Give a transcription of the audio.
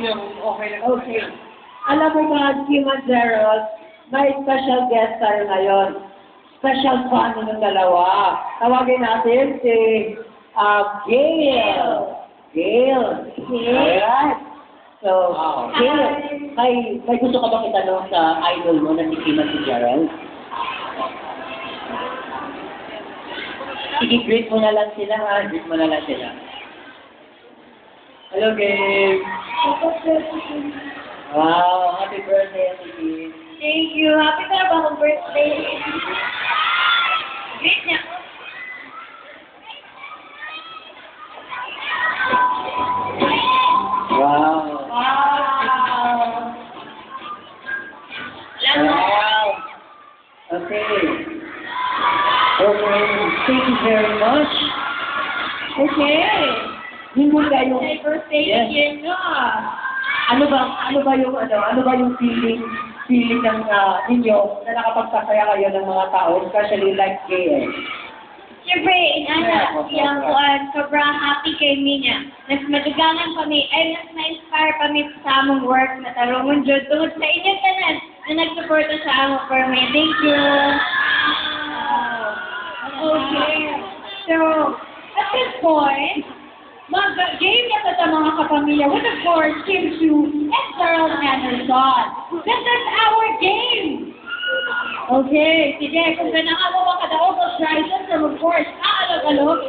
Okay lang. Okay. Alam mo ba, Kim at Gerald, may special guest tayo ngayon. Special fan ng dalawa. Tawagin natin si Gail. Gail. Alright. So, Gail, may gusto ka bang itanong sa idol mo na si Kim at si Gerald? Sige, greet mo na lang sila ha. Greet mo na lang sila. Hello, Gail. Wow, happy birthday, Ate Kim. Thank you. Happy ka na ba akong birthday? Great niya. Wow. Wow. Wow. Okay. Okay, thank you very much. Okay. Hindi kayo. Happy birthday Yes. again nga. Ano ba yung feeling ng ninyo na nakapagpasaya kayo ng mga tao, especially like Gail? Siyempre, yung sobrang happy kay Mina. Mas madagangan kami, mas na-inspire kami sa among work na tarungon dyan tungkol sa inyo tanan na nagsuporta sa among for me. Thank you. Okay. So, at this point, mag-game na sa mga kapamilya with of course, Kim Chu and Gerald Anderson. This is our game! Okay, sige, kung ganang mo ba kada-over prizes from of course, aalog-alog,